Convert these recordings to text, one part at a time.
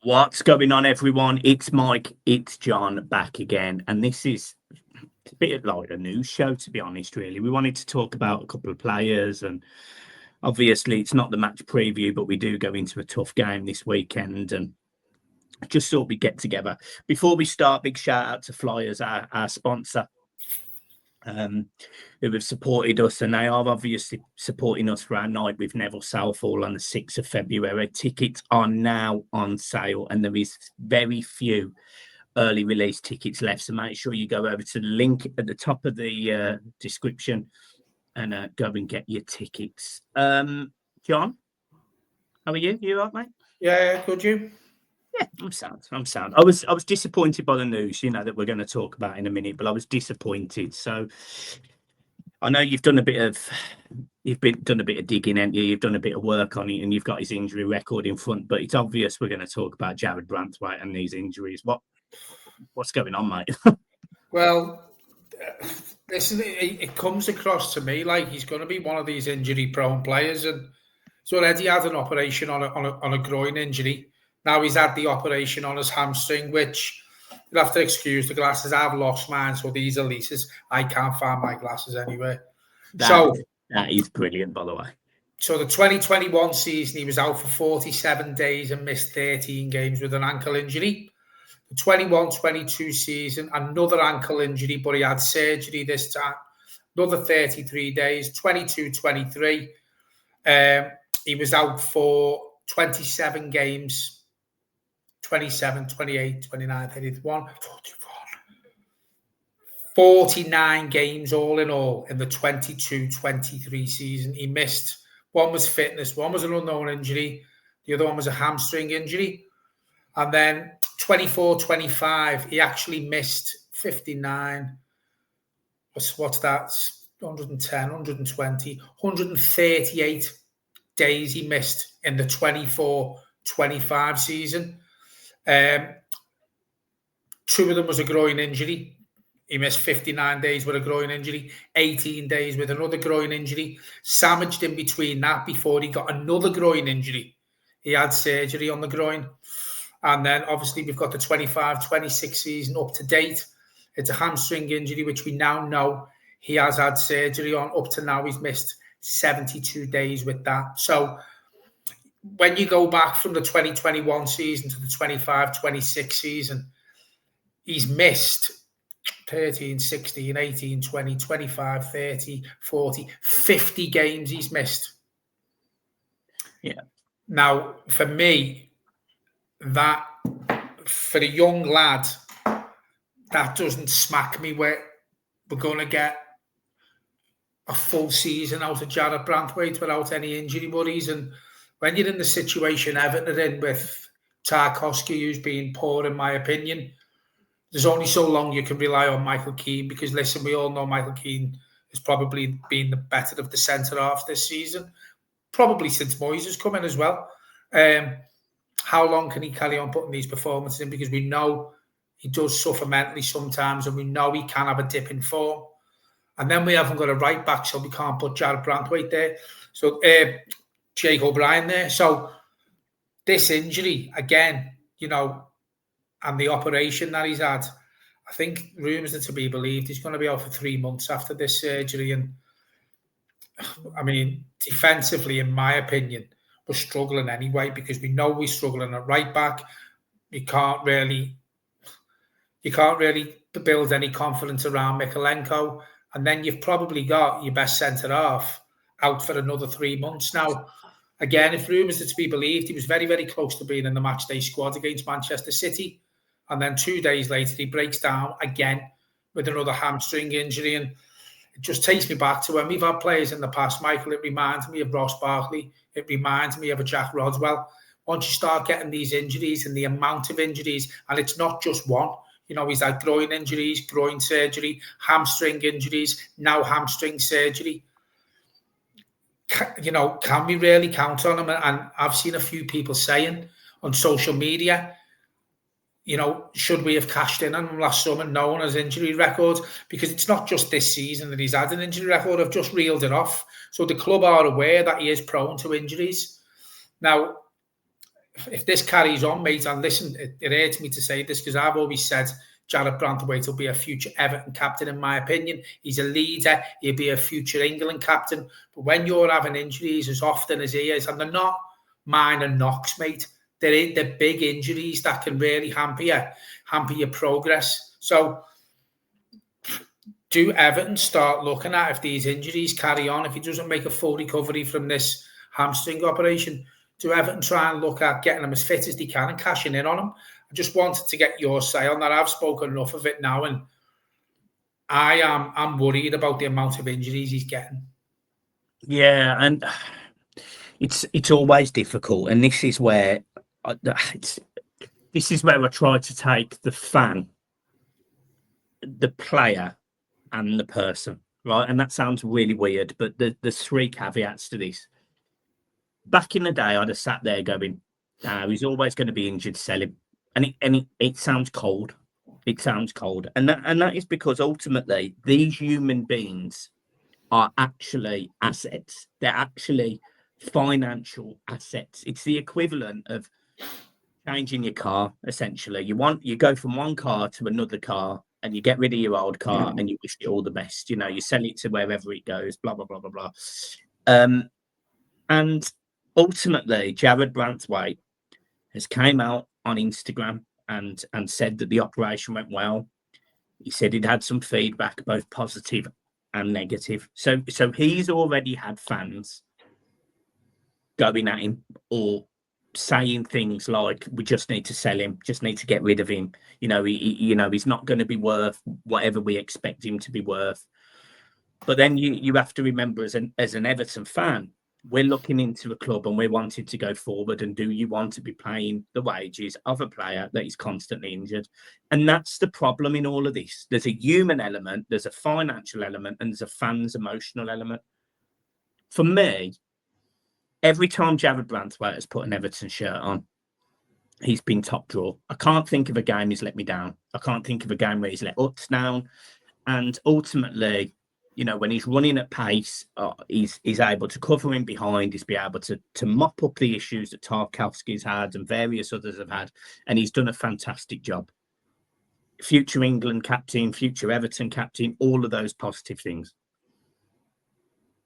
What's going on, everyone? It's Mike, it's John back again. And this is a bit like a news show, to be honest, really. We wanted to talk about a couple of players, and obviously it's not the match preview, but we do go into a tough game this weekend and just thought we'd get together. Before we start, big shout out to Flyers, our sponsor, who have supported us, and they are obviously supporting us for our night with Neville Southall on the 6th of February. Tickets are now on sale, and there is very few early release tickets left, so make sure you go over to the link at the top of the description and go and get your tickets. John, how are you? You all right, mate? Yeah, could you? Yeah, I'm sound. I was disappointed by the news, that we're going to talk about in a minute, but I was disappointed. So I know you've done a bit of digging, haven't you? You've done a bit of work on it, and you've got his injury record in front. But it's obvious we're going to talk about Jared Branthwaite and these injuries. What's going on, mate? Well, listen, it comes across to me like he's going to be one of these injury-prone players, and so already had an operation on a groin injury. Now he's had the operation on his hamstring, which you'll have to excuse the glasses. I've lost mine, so these are Lisa's. I can't find my glasses anywhere. That is brilliant, by the way. So the 2021 season, he was out for 47 days and missed 13 games with an ankle injury. The 21-22 season, another ankle injury, but he had surgery this time. Another 33 days. 22-23, he was out for 27 games. 27, 28, 29, 31, 41. 49 games all in all in the 22-23 season. He missed. One was fitness, one was an unknown injury, the other one was a hamstring injury. And then 24-25, he actually missed 59. What's that? 110, 120, 138 days he missed in the 24-25 season. 2 of them was a groin injury. He missed 59 days with a groin injury, 18 days with another groin injury, sandwiched in between that before he got another groin injury. He had surgery on the groin. And then obviously we've got the 25-26 season up to date. It's a hamstring injury, which we now know he has had surgery on. Up to now, he's missed 72 days with that. So when you go back from the 2021 season to the 25-26 season, he's missed 13, 16, 18, 20, 25, 30, 40, 50 games he's missed. Yeah. Now, for me, that, for a young lad, that doesn't smack me where we're going to get a full season out of Jared Branthwaite without any injury worries. And when you're in the situation Everton are in with Tarkowski, who's been poor, in my opinion, there's only so long you can rely on Michael Keane, because, listen, we all know Michael Keane has probably been the better of the centre-halves this season, probably since Boyz has come in as well. How long can he carry on putting these performances in? Because we know he does suffer mentally sometimes, and we know he can have a dip in form. And then we haven't got a right back, so we can't put Jared Branthwaite there. So Jake O'Brien there. So this injury, again, and the operation that he's had, I think rumours are to be believed he's going to be out for 3 months after this surgery. And I mean, defensively, in my opinion, we're struggling anyway, because we know we're struggling at right back. You can't really build any confidence around Mykolenko. And then you've probably got your best centre-half out for another 3 months. Now, again, if rumours are to be believed, he was very, very close to being in the matchday squad against Manchester City. And then 2 days later, he breaks down again with another hamstring injury. And it just takes me back to when we've had players in the past, Michael. It reminds me of Ross Barkley. It reminds me of a Jack Rodwell. Once you start getting these injuries and the amount of injuries, and it's not just one, he's had groin injuries, groin surgery, hamstring injuries, now hamstring surgery. Can we really count on him? And I've seen a few people saying on social media, should we have cashed in on him last summer, knowing his injury record? Because it's not just this season that he's had an injury record. I've just reeled it off. So the club are aware that he is prone to injuries. Now, if this carries on, mate, and listen, it hurts me to say this because I've always said Jared Branthwaite will be a future Everton captain, in my opinion. He's a leader. He'll be a future England captain. But when you're having injuries as often as he is, and they're not minor knocks, mate, they're big injuries that can really hamper your progress. So do Everton start looking at, if these injuries carry on, if he doesn't make a full recovery from this hamstring operation, do Everton try and look at getting him as fit as they can and cashing in on him? I just wanted to get your say on that. I've spoken enough of it now, and I'm worried about the amount of injuries he's getting. Yeah, and it's always difficult, and this is where I try to take the fan, the player, and the person, right? And that sounds really weird, but there's three caveats to this. Back in the day, I'd have sat there going, he's always going to be injured, sell him. And it sounds cold. It sounds cold. And that is because ultimately these human beings are actually assets. They're actually financial assets. It's the equivalent of changing your car, essentially. You go from one car to another car, and you get rid of your old car and you wish it all the best. You know, you sell it to wherever it goes, blah, blah, blah, blah, blah. And ultimately, Jared Branthwaite has came out on Instagram and said that the operation went well. He said he'd had some feedback, both positive and negative. So he's already had fans going at him or saying things like, "We just need to sell him, just need to get rid of him. You know, he's not going to be worth whatever we expect him to be worth." But then you have to remember, as an Everton fan, we're looking into a club and we're wanting to go forward. And do you want to be paying the wages of a player that is constantly injured? And that's the problem in all of this. There's a human element, there's a financial element, and there's a fan's emotional element. For me, every time Jared Branthwaite has put an Everton shirt on, he's been top draw. I can't think of a game he's let me down. I can't think of a game where he's let us down. And ultimately, you know, when he's running at pace, he's able to cover him behind. He's be able to mop up the issues that Tarkowski's had and various others have had. And he's done a fantastic job. Future England captain, future Everton captain, all of those positive things.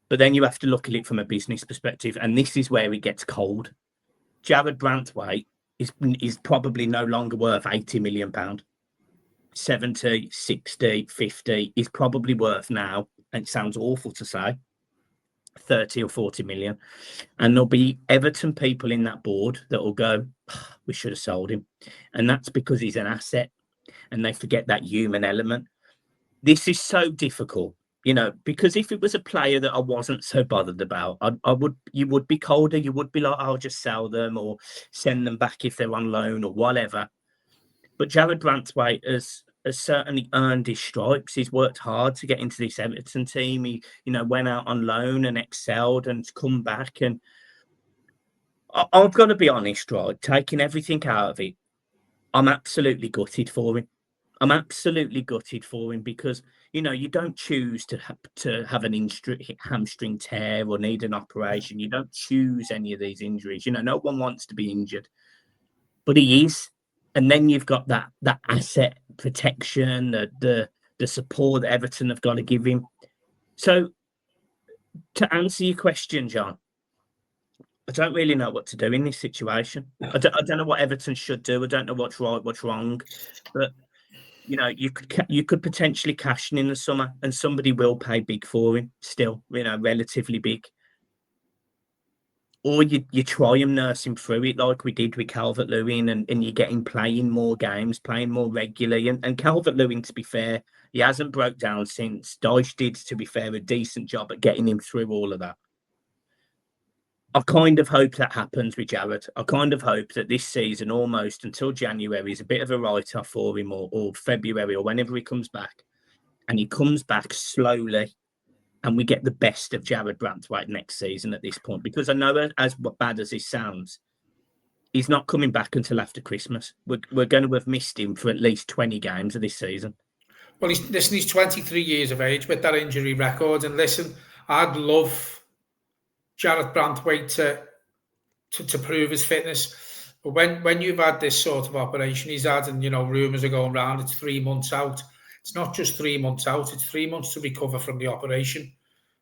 But then you have to look at it from a business perspective. And this is where it gets cold. Jared Branthwaite is probably no longer worth £80 million. 70, 60, 50 is probably worth now, and it sounds awful to say, 30 or 40 million. And there'll be Everton people in that board that will go, we should have sold him. And that's because he's an asset, and they forget that human element. This is so difficult, you know, because if it was a player that I wasn't so bothered about, you would be colder. You would be like, I'll just sell them or send them back if they're on loan or whatever. But Jared Branthwaite has certainly earned his stripes. He's worked hard to get into this Everton team. He, you know, went out on loan and excelled and come back. And I've got to be honest, right? Taking everything out of it, I'm absolutely gutted for him. I'm absolutely gutted for him because, you know, you don't choose to have an hamstring tear or need an operation. You don't choose any of these injuries. You know, no one wants to be injured, but he is. And then you've got that asset protection, the support that Everton have got to give him. So to answer your question, John, I don't really know what to do in this situation. I don't know what Everton should do. I don't know what's right, what's wrong. But, you know, you could potentially cash in the summer, and somebody will pay big for him still, you know, relatively big. Or you try and nurse him through it like we did with Calvert-Lewin, and you get him playing more games, playing more regularly. And Calvert-Lewin, to be fair, he hasn't broke down since. Dyche did, to be fair, a decent job at getting him through all of that. I kind of hope that happens with Jared. I kind of hope that this season, almost until January, is a bit of a write-off for him, or February, or whenever he comes back. And he comes back slowly, and we get the best of Jared Branthwaite next season at this point. Because I know, as bad as this sounds, he's not coming back until after Christmas. We're going to have missed him for at least 20 games of this season. Well, he's 23 years of age with that injury record. And listen, I'd love Jared Branthwaite to prove his fitness. But when you've had this sort of operation he's had, and rumours are going around, it's 3 months out. It's not just 3 months out; it's 3 months to recover from the operation.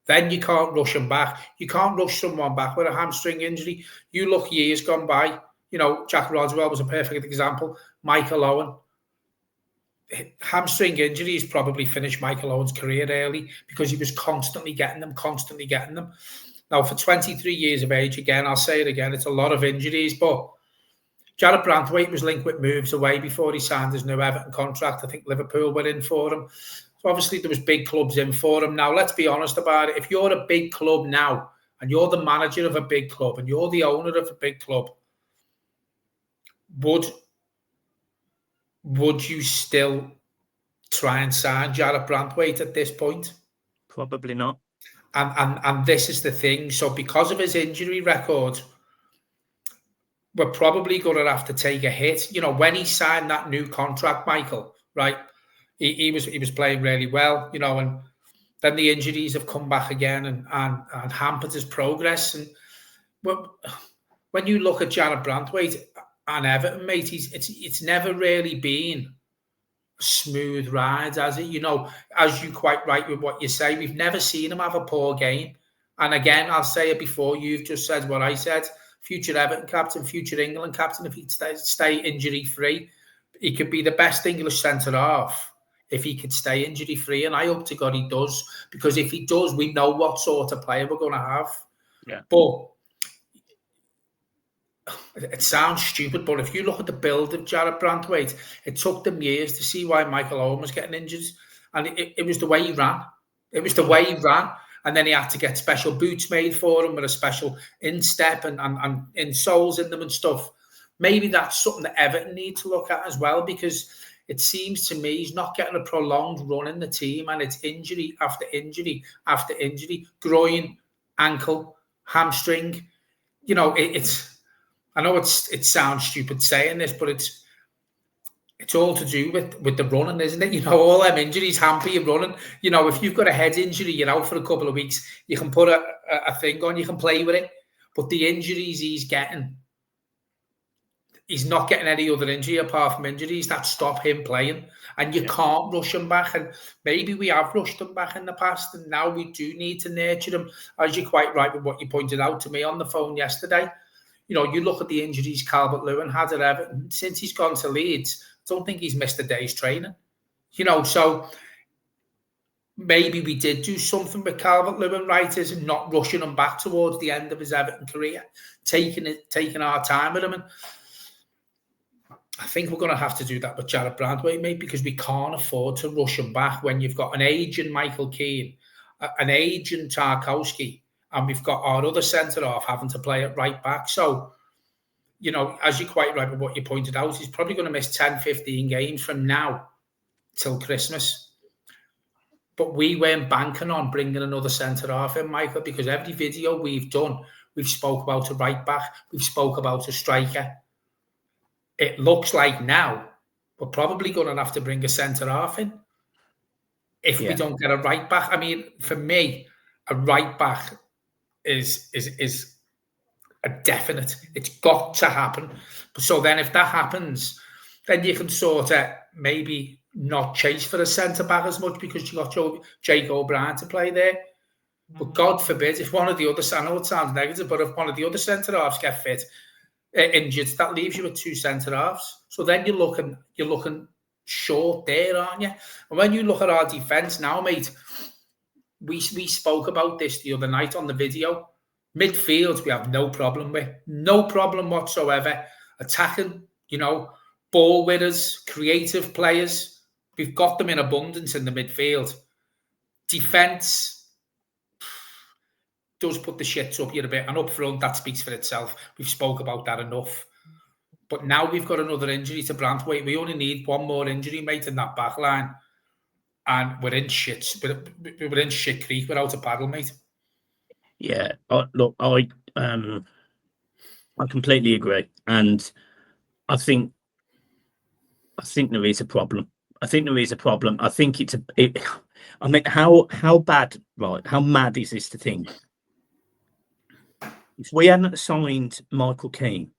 Then you can't rush him back. You can't rush someone back with a hamstring injury. You look years gone by. Jack Rodwell was a perfect example. Michael Owen. Hamstring injuries probably finished Michael Owen's career early because he was constantly getting them. Now, for 23 years of age, again, I'll say it again, it's a lot of injuries, but Jarrad Branthwaite was linked with moves away before he signed his new Everton contract. I think Liverpool were in for him. So obviously there was big clubs in for him. Now, let's be honest about it. If you're a big club now, and you're the manager of a big club, and you're the owner of a big club, would you still try and sign Jarrad Branthwaite at this point? Probably not. And this is the thing. So because of his injury record, we're probably going to have to take a hit. When he signed that new contract, Michael, right? He was playing really well, and then the injuries have come back again and hampered his progress. And when you look at Jarrad Branthwaite and Everton, mate, it's never really been a smooth ride, has it? As you quite right with what you say, we've never seen him have a poor game. And again, I'll say it before you've just said what I said. Future Everton captain, future England captain, if he'd stay injury-free, he could be the best English centre-half if he could stay injury-free. And I hope to God he does, because if he does, we know what sort of player we're going to have. Yeah. But it sounds stupid, but if you look at the build of Jarrad Branthwaite, it took them years to see why Michael Owen was getting injured. And it was the way he ran. It was the way he ran. And then he had to get special boots made for him with a special instep and insoles in them and stuff. Maybe that's something that Everton need to look at as well, because it seems to me he's not getting a prolonged run in the team, and it's injury after injury after injury, groin, ankle, hamstring. It's. I know it sounds stupid saying this, but it's all to do with the running, isn't it? All them injuries hamper you running. If you've got a head injury, you're out for a couple of weeks, you can put a thing on, you can play with it. But the injuries he's getting, he's not getting any other injury apart from injuries that stop him playing. And you can't rush him back. And maybe we have rushed him back in the past, and now we do need to nurture him, as you're quite right with what you pointed out to me on the phone yesterday. You look at the injuries Calvert-Lewin had at Everton. Since he's gone to Leeds, I don't think he's missed a day's training. So maybe we did do something with Calvert-Lewin, right, is not rushing him back towards the end of his Everton career, taking our time with him. And I think we're going to have to do that with Jarrad Branthwaite, mate, because we can't afford to rush him back when you've got an aging Michael Keane, an aging Tarkowski, and we've got our other centre-half having to play at right back. So, as you're quite right with what you pointed out, he's probably going to miss 10, 15 games from now till Christmas. But we weren't banking on bringing another centre-half in, Michael, because every video we've done, we've spoke about a right back, we've spoke about a striker. It looks like now we're probably going to have to bring a centre-half in if we don't get a right back. I mean, for me, a right back is a definite. It's got to happen. So then if that happens, then you can sort of maybe not chase for a centre-back as much because you got Jake O'Brien to play there. But God forbid, if one of the other, I know it sounds negative, but if one of the other centre-halves get fit, injured, that leaves you with two centre-halves. So then you're looking short there, aren't you? And when you look at our defence now, mate, we spoke about this the other night on the video. Midfield, we have no problem with. No problem whatsoever. Attacking, ball winners, creative players. We've got them in abundance in the midfield. Defence does put the shits up here a bit. And up front, that speaks for itself. We've spoke about that enough. But now we've got another injury to Branthwaite. We only need one more injury, mate, in that back line. And we're in shit. We're in shit creek without a paddle, mate. Yeah, look, I completely agree, and I think there is a problem. I think I mean, how bad, right? How mad is this to think? If we hadn't signed Michael Keane,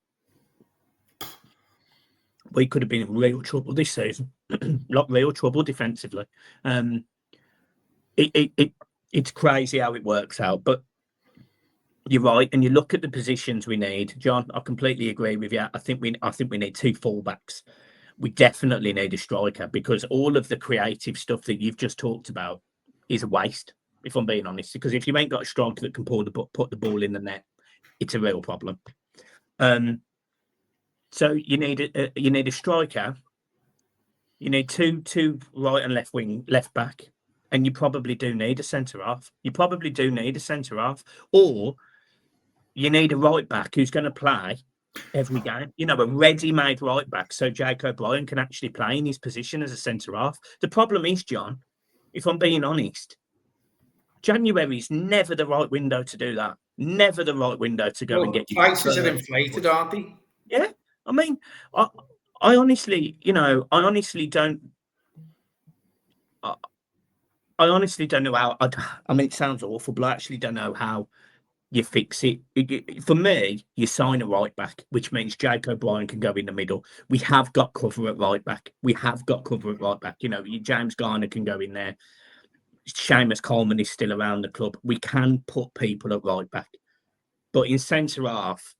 we could have been in real trouble this season. Not real trouble defensively. It's crazy how it works out, but you're right. And you look at the positions we need, John. I completely agree with you. I think we need 2 fullbacks. We definitely need a striker, because all of the creative stuff that you've just talked about is a waste, if I'm being honest. Because if you ain't got a striker that can put the ball in the net, it's a real problem. So you need a striker. You need two right and left back, and you probably do need a centre half. Or you need a right back who's going to play every game. A ready-made right back, so Jake O'Brien can actually play in his position as a centre half. The problem is, John, if I'm being honest, January is never the right window to do that. Never the right window to go and get your prices are inflated, aren't they? Yeah, I mean, I honestly, I honestly don't. I honestly don't know how. I mean, it sounds awful, but I actually don't know how you fix it. For me, you sign a right back, which means Jake O'Brien can go in the middle. We have got cover at right back. James Garner can go in there. Seamus Coleman is still around the club. We can put people at right back. But in centre half,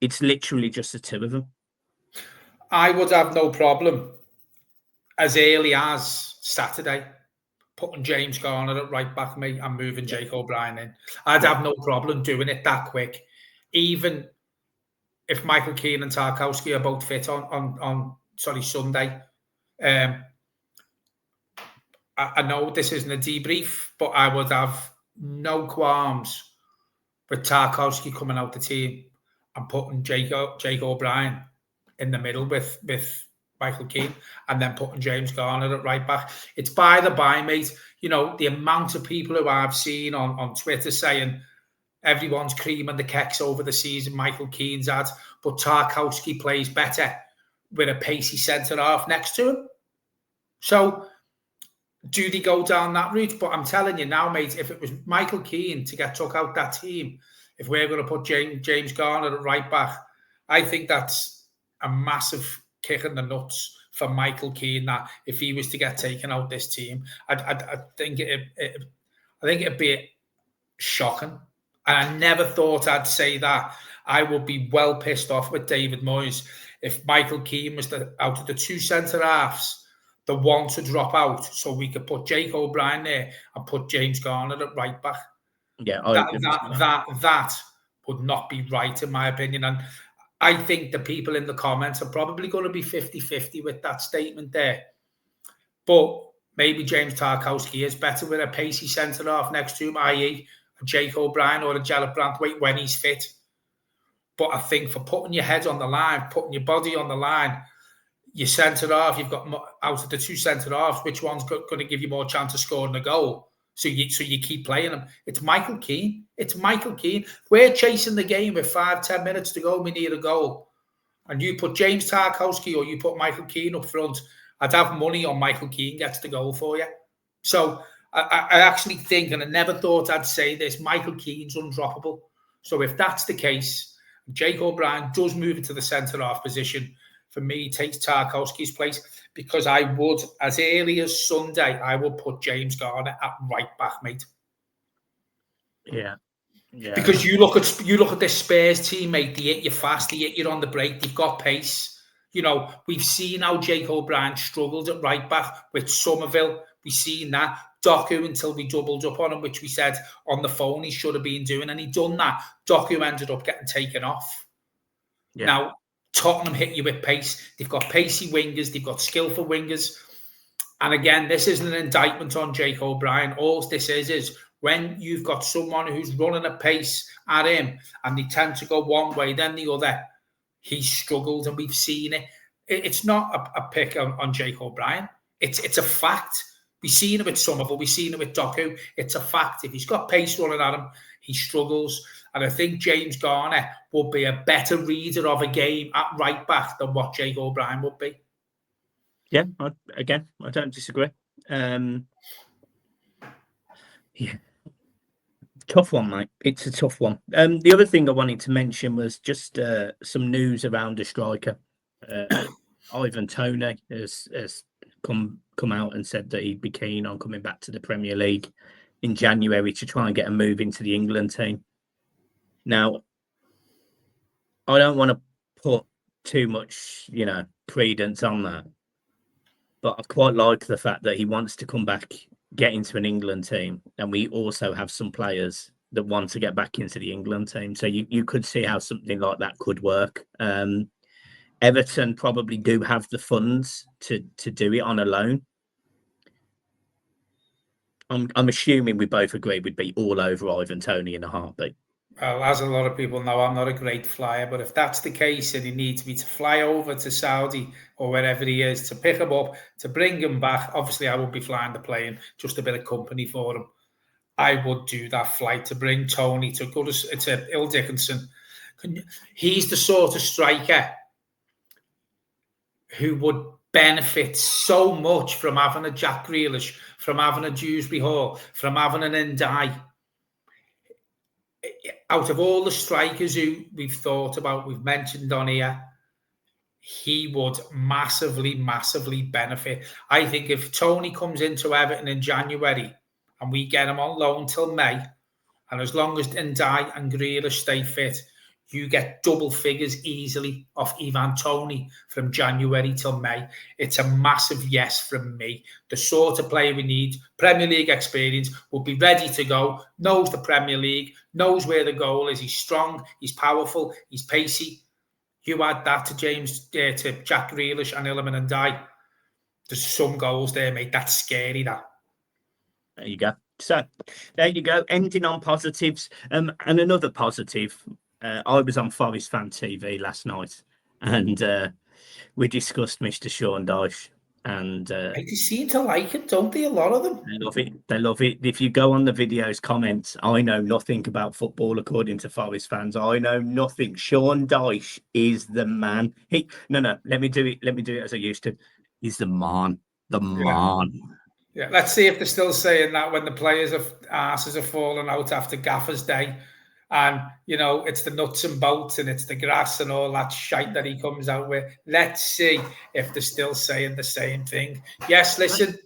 it's literally just the 2 of them. I would have no problem as early as Saturday putting James Garner at right back, mate, and moving Jake O'Brien in. I'd have no problem doing it that quick, even if Michael Keane and Tarkowski are both fit on Sunday. I know this isn't a debrief, but I would have no qualms with Tarkowski coming out the team and putting Jake O'Brien in the middle with Michael Keane, and then putting James Garner at right back. It's by the by, mate. The amount of people who I've seen on Twitter saying everyone's creaming the kecks over the season Michael Keane's had, but Tarkowski plays better with a pacey centre-half next to him. So do they go down that route? But I'm telling you now, mate, if it was Michael Keane to get took out that team, if we're going to put James Garner at right back, I think that's a massive kick in the nuts for Michael Keane. That if he was to get taken out this team, I think it'd be shocking. And I never thought I'd say that. I would be well pissed off with David Moyes if Michael Keane was out of the 2 centre halves, the one to drop out, so we could put Jake O'Brien there and put James Garner at right back. Yeah, that would not be right, in my opinion. And I think the people in the comments are probably going to be 50-50 with that statement there. But maybe James Tarkowski is better with a pacey centre-half next to him, i.e. a Jake O'Brien or a Jarlath Branthwaite when he's fit. But I think for putting your head on the line, putting your body on the line, your centre-half, you've got out of the 2 centre-halves, which one's going to give you more chance of scoring a goal? So you keep playing him. It's Michael Keane. We're chasing the game with 5-10 minutes to go. We need a goal. And you put James Tarkowski or you put Michael Keane up front, I'd have money on Michael Keane gets the goal for you. So I actually think, and I never thought I'd say this, Michael Keane's undroppable. So if that's the case, Jake O'Brien does move into the centre-half position. For me, he takes Tarkowski's place, because I would, as early as Sunday, I would put James Garner at right back, mate. Yeah. Because you look at this Spurs team, mate. They hit you fast, they hit you on the break. They've got pace. We've seen how Jake O'Brien struggled at right back with Somerville. We've seen that. Doku, until we doubled up on him, which we said on the phone he should have been doing, and he done that. Doku ended up getting taken off. Yeah. Now, Tottenham hit you with pace. They've got pacey wingers. They've got skillful wingers. And again, this isn't an indictment on Jake O'Brien. All this is when you've got someone who's running a pace at him and they tend to go one way, then the other, he struggled, and we've seen it. It's not a pick on Jake O'Brien. It's a fact. We've seen it with Somerville. We've seen it with Doku. It's a fact. If he's got pace running at him, he struggles. And I think James Garner would be a better reader of a game at right back than what Jake O'Brien would be. Yeah, I don't disagree. Yeah. Tough one, mate. It's a tough one. The other thing I wanted to mention was just some news around a striker. Ivan Toney has come out and said that he'd be keen on coming back to the Premier League in January to try and get a move into the England team. Now, I don't want to put too much, credence on that, but I quite like the fact that he wants to come back, get into an England team, and we also have some players that want to get back into the England team. So you could see how something like that could work. Everton probably do have the funds to do it on a loan. I'm assuming we both agree we'd be all over Ivan Toney in a heartbeat. Well, as a lot of people know, I'm not a great flyer, but if that's the case and he needs me to fly over to Saudi or wherever he is to pick him up, to bring him back, obviously I won't be flying the plane, just a bit of company for him. I would do that flight to bring Toney to go to Il Dickinson. He's the sort of striker who would benefit so much from having a Jack Grealish, from having a Dewsbury Hall, from having an Ndiaye. Out of all the strikers who we've thought about, we've mentioned on here, he would massively, massively benefit. I think if Toney comes into Everton in January and we get him on loan till May, and as long as Ndiaye and Grealish stay fit, you get double figures easily off Ivan Toney from January till May. It's a massive yes from me. The sort of player we need, Premier League experience, will be ready to go, knows the Premier League, knows where the goal is. He's strong, he's powerful, he's pacey. You add that to to Jack Grealish and Iliman Ndiaye. There's some goals there, mate. That's scary, that. There you go. So, there you go. Ending on positives. And another positive. I was on Forest Fan TV last night, and we discussed Mr. Sean Dyche. And they seem to like it, don't they? A lot of them. They love it. They love it. If you go on the video's comments, I know nothing about football according to Forest fans. I know nothing. Sean Dyche is the man. No. Let me do it. Let me do it as I used to. He's the man. The man. Yeah. Let's see if they're still saying that when the players' asses are falling out after Gaffer's day. And, it's the nuts and bolts and it's the grass and all that shite that he comes out with. Let's see if they're still saying the same thing. Yes, listen,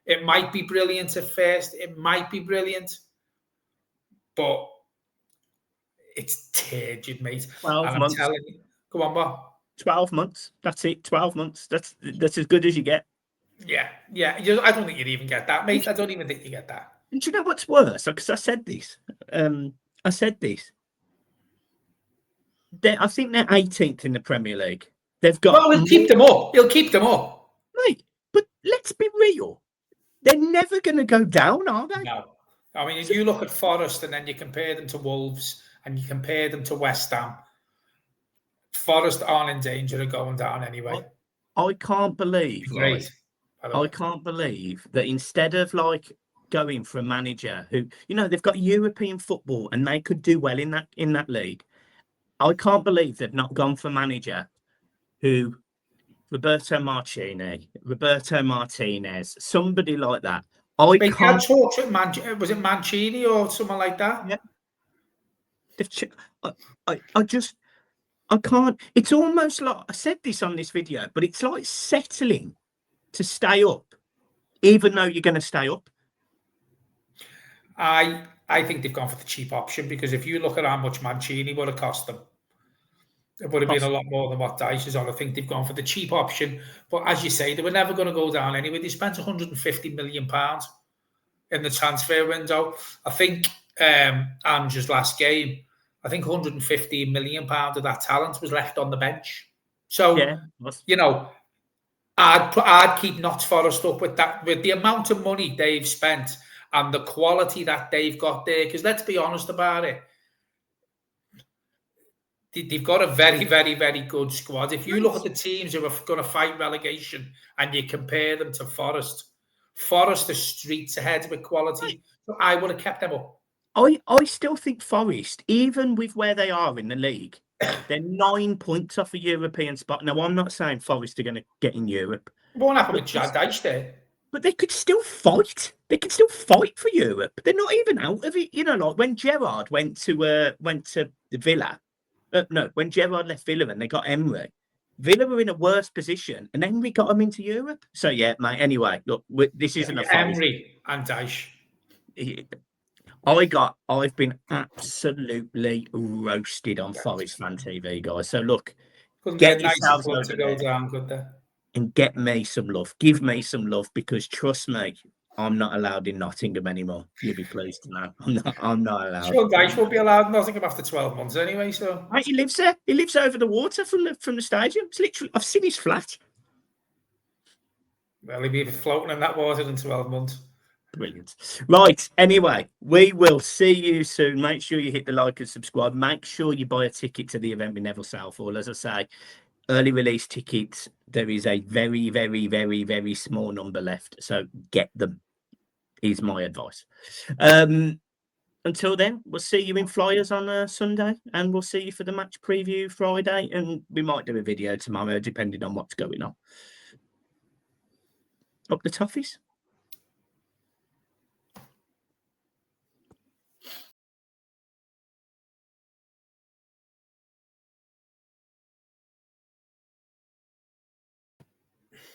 it might be brilliant at first. It might be brilliant. But it's turgid, mate. 12 months. I'm telling you. Go on, Bob. 12 months. That's it. 12 months. That's as good as you get. Yeah. I don't think you'd even get that, mate. I don't even think you get that. And do you know what's worse? Because I said this. I think they're 18th in the Premier League. They've got. Well, he'll keep them up. He'll keep them up. Mate, but let's be real. They're never going to go down, are they? No. I mean, if you look at Forest and then you compare them to Wolves and you compare them to West Ham, Forest aren't in danger of going down anyway. I can't believe. Right? I can't believe that instead of going for a manager who, they've got European football and they could do well in that league. I can't believe they've not gone for a manager who, Roberto Martinez, somebody like that. I can't talk to was it Mancini or someone like that? Yeah. I can't. It's almost like, I said this on this video, but it's like settling to stay up, even though you're going to stay up. I think they've gone for the cheap option, because if you look at how much Mancini would have cost them, it would have been a lot more than what Dyche is on. I think they've gone for the cheap option. But as you say, they were never going to go down anyway. They spent £150 million in the transfer window. I think Andrew's last game, I think £115 million of that talent was left on the bench. So, I'd keep Notts Forest up with that, with the amount of money they've spent and the quality that they've got there. Because let's be honest about it, they've got a very, very, very good squad. If you look at the teams who are going to fight relegation and you compare them to Forest are streets ahead with quality. So I would have kept them up. I still think Forest, even with where they are in the league, they're 9 points off a European spot. Now, I'm not saying Forest are going to get in Europe. It won't happen with Dyche there. But they could still fight. They could still fight for Europe. They're not even out of it. Like when Gerrard went to Villa. No, when Gerrard left Villa and they got Emery, Villa were in a worse position, and then we got them into Europe. So yeah, mate. Anyway, look, this isn't a Forest. Emery and Dyche. I've been absolutely roasted on Forest Fan TV, guys. So look, Couldn't get be a nicer yourselves club over to go there down, could there? and get me some love. Give me some love, because trust me, I'm not allowed in Nottingham anymore. You'll be pleased to know. I'm not allowed. Sure, Dyche will be allowed in Nottingham after 12 months anyway. So Mate, he lives there. He lives over the water from the stadium. It's literally, I've seen his flat. well, he'll be floating in that water in 12 months. Brilliant. Right. Anyway, we will see you soon. Make sure you hit the like and subscribe. Make sure you buy a ticket to the event with Neville Southall. As I say, early release tickets. There is a very, very, very, very small number left. So get them, is my advice. Until then, we'll see you in Flyers on Sunday, and we'll see you for the match preview Friday. And we might do a video tomorrow, depending on what's going on. Up the toffees.